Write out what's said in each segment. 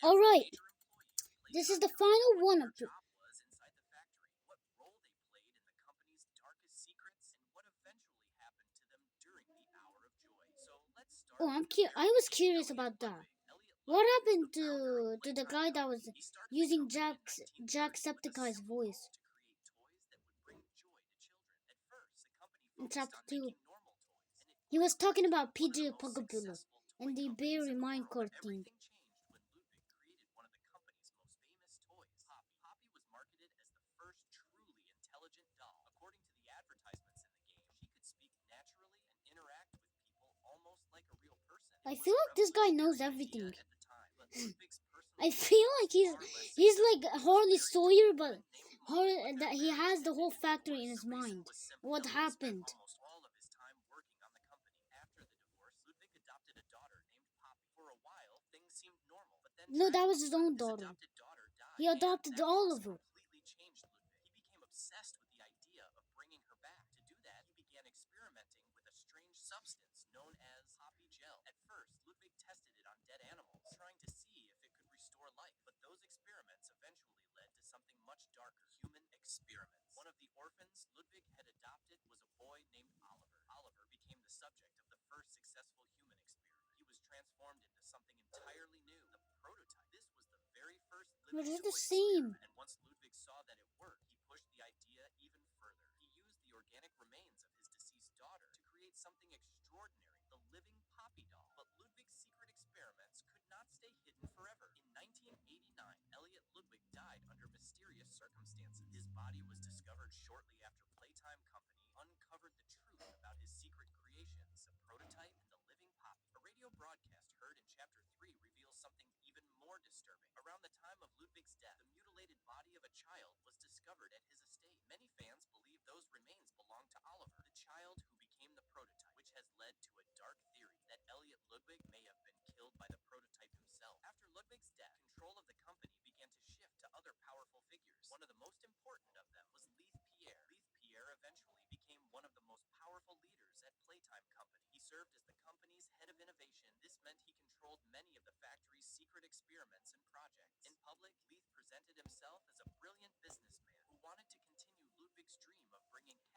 Alright, this is the final one of the. Oh, I was curious about that. What happened to the guy that was using Jacksepticeye's voice in chapter 2? He was talking about PJ Pogabula and the Berry Minecart thing. I feel like this guy knows everything. I feel like he's like Harley Sawyer, but that he has the whole factory in his mind. What happened? No, that was his own daughter. He adopted all of her. But they're the same.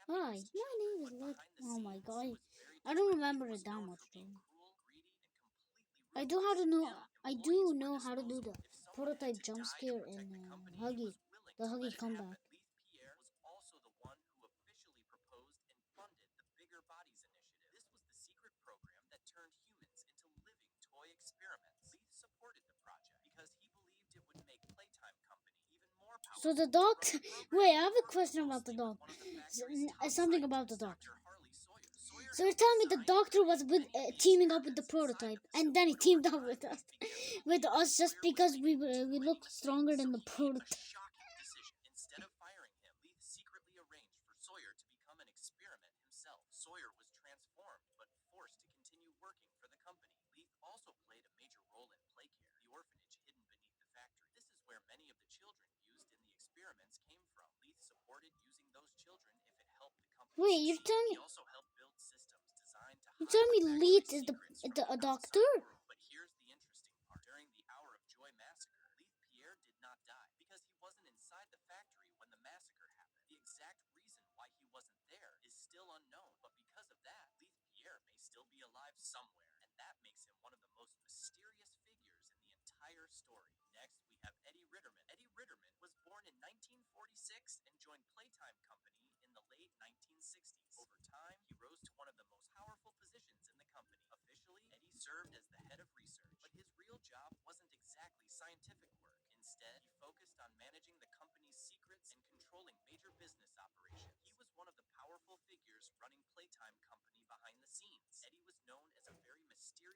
Hi, my name is Luke. Oh my god, I don't remember it that much though. I do how to know. I do know how to do the prototype jump scare in Huggy, the Huggy comeback. So the doctor. Wait, I have a question about the doctor. Something about the doctor. So you're telling me the doctor was teaming up with the prototype, and then he teamed up with us just because we look stronger than the prototype. Wait, you're telling me Leeds is the a doctor?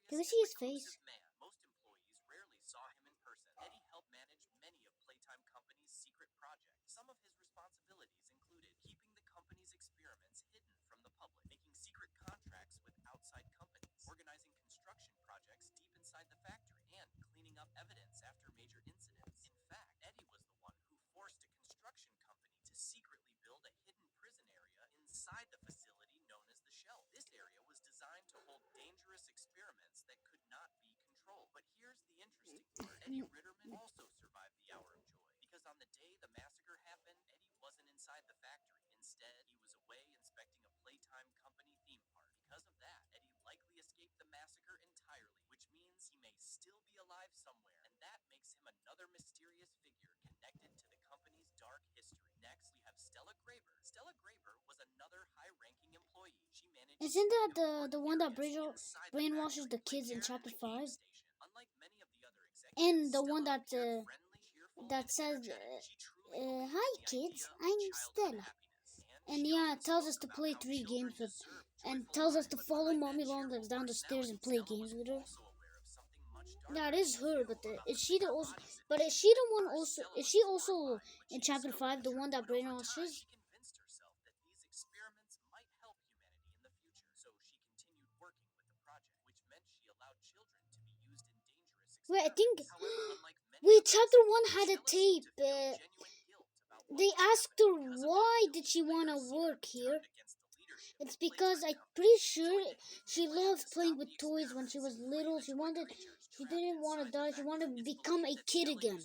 Can we see his face? Isn't that the one that brainwashes the kids in chapter 5? And the one that says, "Hi kids, I'm Stella," and yeah, tells us to play 3 games with, and tells us to follow mommy long legs down the stairs and play games with her. That is her, but is she the also? But is she the one also? Is she also in chapter 5 the one that brainwashes? Wait, I think. Wait, chapter 1 had a tape. They asked her why did she want to work here. It's because I'm pretty sure she loved playing with toys when she was little. She didn't want to die. She wanted to become a kid again.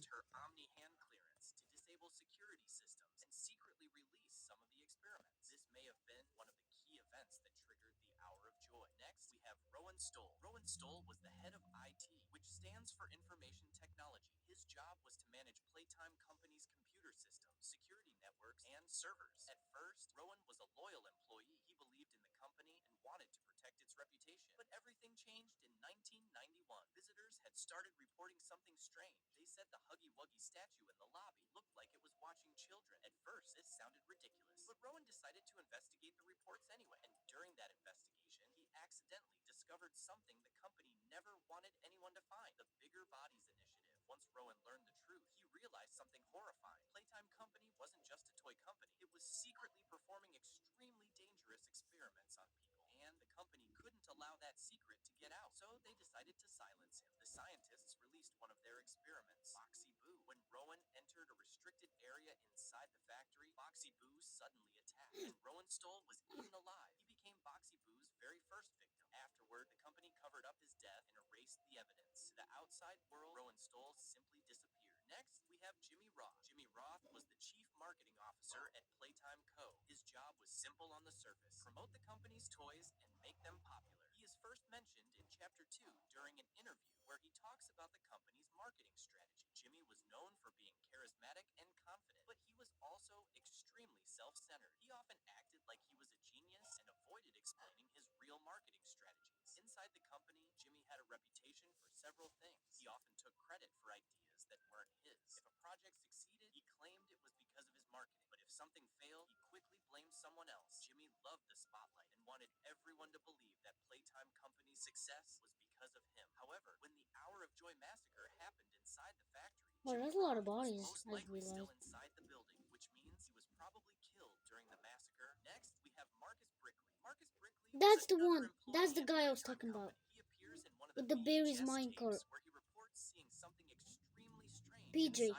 Well, there's a lot of bodies, I've realized. That's the one. That's the guy I was talking about. With the Barry's minecart. PJ.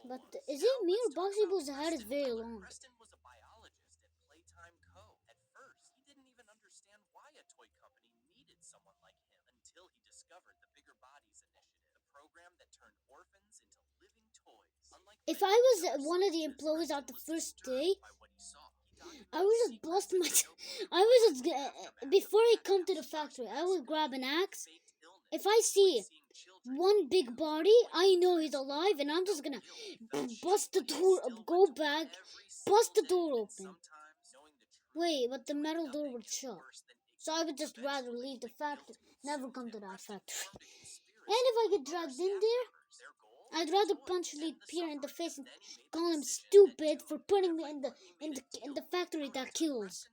But is it me or Boxy Boo's head is very long? If I was one of the employees at the first day, I would just bust my. I would just before I come to the factory, I would grab an axe. If I see one big body, I know he's alive, and I'm just gonna bust the door, go back, bust the door open. Wait, but the metal door would shut. So I would just rather leave the factory, never come to that factory. And if I get dragged in there, I'd rather punch Lead Pierre in the face and call him stupid for putting me in the factory that kills.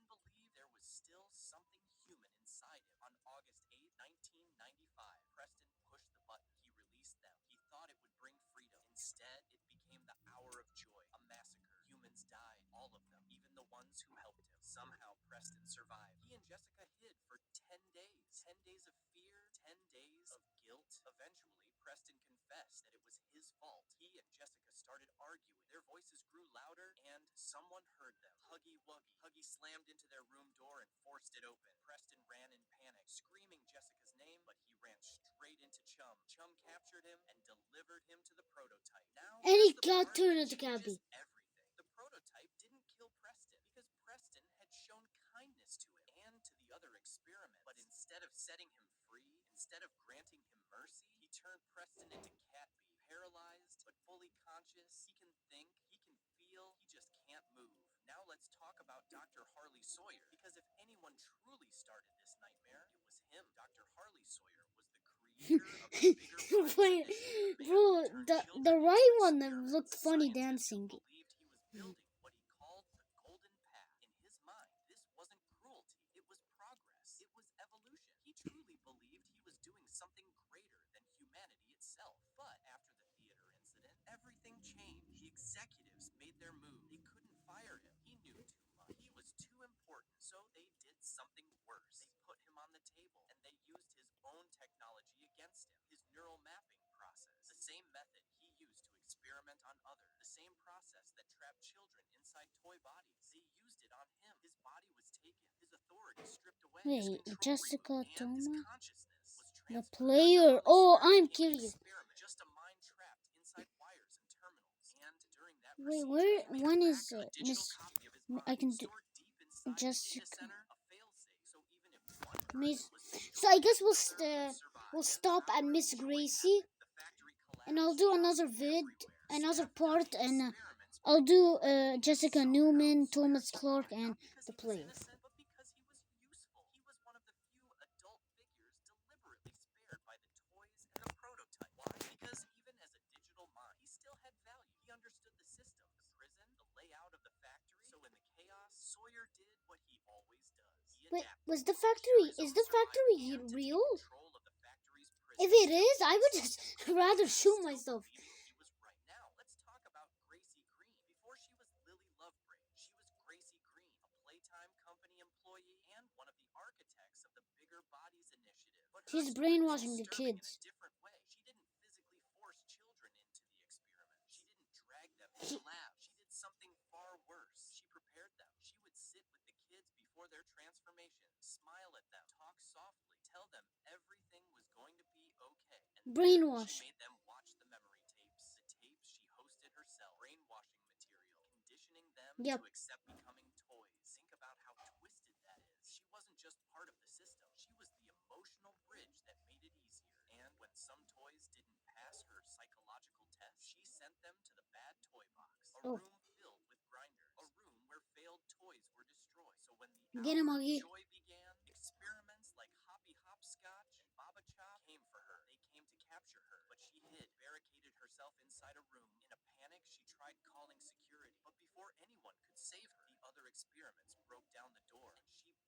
Someone heard them. Huggy Wuggy. Huggy slammed into their room door and forced it open. Preston ran in panic, screaming Jessica's name, but he ran straight into Chum. Chum captured him and delivered him to the prototype. Now, And he here's the got part turned that into changes Gabby. everything. The prototype didn't kill Preston because Preston had shown kindness to him and to the other experiments. But instead of setting him free, instead of granting him mercy, he turned Preston into Catbee. Paralyzed, but fully conscious. He can think, he can feel, he just can't move. Now let's talk about Dr. Harley Sawyer, because if anyone truly started this nightmare, it was him. Dr. Harley Sawyer was the creator of the bigger bodies Wait, initiative, the man bro, who turned the children into right one that experiments, looked the funny scientist who dancing. believed he was building what he called the golden path. In his mind, this wasn't cruelty, it was progress, it was evolution. He truly believed he was doing something greater than humanity itself. But after the theater incident, everything changed. The executives made their move. They couldn't fire him. He knew too much. He was too important. So they did something worse. They put him on the table, and they used his own technology against him. His neural mapping process. The same method he used to experiment on others. The same process that trapped children inside toy bodies. They used it on him. His body was taken. His authority stripped away. His Wait, control Jessica removed, and his Thomas? consciousness was The transferred. player. Dr. Harley Oh, Sawyer I'm became an curious. experiment, just a mind trapped inside wires and terminals. And during that Wait, procedure, where? he When made is back a digital Miss? copy of his I mind, can do stored deep inside the data Jessica. center, a failsafe, so even if one Miss. person was So I destroyed, guess the other would survive. we'll And stop at power of Miss choice Gracie, happened. The factory and I'll collapsed, do chaos another vid, everywhere. another Staff part, died, and experiments I'll break do down. Jessica So Newman, now Sawyer Thomas Clark, survived, and not because the he was player. innocent, but because he was useful. He was one of the few adult figures deliberately spared by the toys and the prototype. Why? Because even as a digital mind, he still had value. He understood the system, the prison, the layout of the factory. So in the chaos, Sawyer did what he always does. He Wait, adapted was the to factory? secure his Is own the survival factory and to take real? control of the factory's If prison. it is, I would just rather shoot Still myself. believing he was right. Now, let's talk about Gracie Green. Before she was Lily Lovebrain, she was Gracie Green, a Playtime Company employee and one of the architects of the Bigger Bodies Initiative. But her She's story was brainwashing the disturbing in a kids. different way. She didn't physically force children into the experiment. She didn't drag them into labs. She did something far worse. She prepared them. She would sit with the kids before their transformation, smile at them, talk softly, tell them everything was going to be okay. And then Brainwash. she made them watch the memory tapes. The tapes she hosted herself. Brainwashing material. Conditioning them Yep. to accept becoming toys. Think about how twisted that is. She wasn't just part of the system. She was the emotional bridge that made it easier. And when some toys didn't pass her psychological test, she sent them to the bad toy box. A Oh. room filled with grinders. A room where failed toys were destroyed. So when the Get him, hour of Augie. joy began, experiments like Hoppy Hopscotch and Baba Chop came for her. They came to capture her, but she hid, barricaded herself inside a room. In a panic, she tried calling security, but before anyone could save her, the other experiments broke down the door,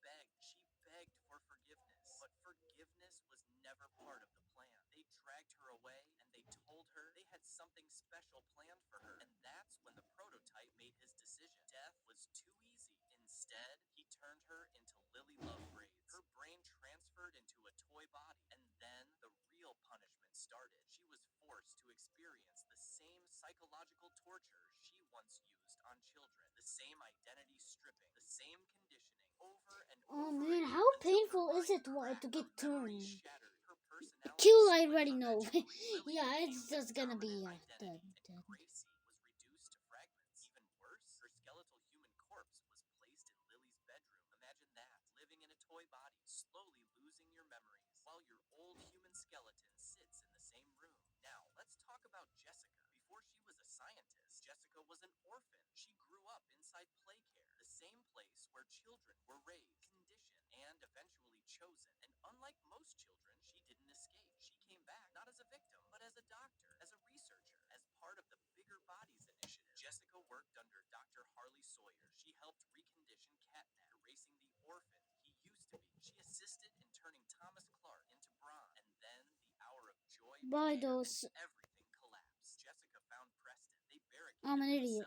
and she begged for forgiveness. But forgiveness was never part of the plan. They dragged her away, and they told her they had something special planned for her. And that's when the prototype made his decision. Death was too easy. Instead, he turned her into Lily Lovebraids. Her brain transferred into a toy body, and then the real punishment started. She was forced to experience the same psychological torture she once used on children. The same identity stripping, the same conditioning, over and Oh over man, again, how until her painful is mind it to cracked, get her memories turned? shattered, her personality Kill, I split. already know. Eventually, Lily Yeah, became it's the just gonna be dominant dead. identity, and Gracie was reduced to fragments. Even worse, her skeletal human corpse was placed in Lily's bedroom. Imagine that, living in a toy body, slowly losing your memories, while your old human skeleton sits in the same room. Now, let's talk about Jessica. Before she was a scientist, Jessica was an orphan. She grew up inside play care, the same place where children were raised, conditioned, and eventually chosen. And unlike most children, she didn't escape. She came back not as a victim, but as a doctor, as a researcher, as part of the Bigger Bodies Initiative. Jessica worked under Dr. Harley Sawyer. She helped recondition Catnap, erasing the orphan he used to be. She assisted in turning Thomas Clark into Bron. And then the hour of joy Buy began, those. and everything collapsed. Jessica found Preston. They I'm barricaded an idiot.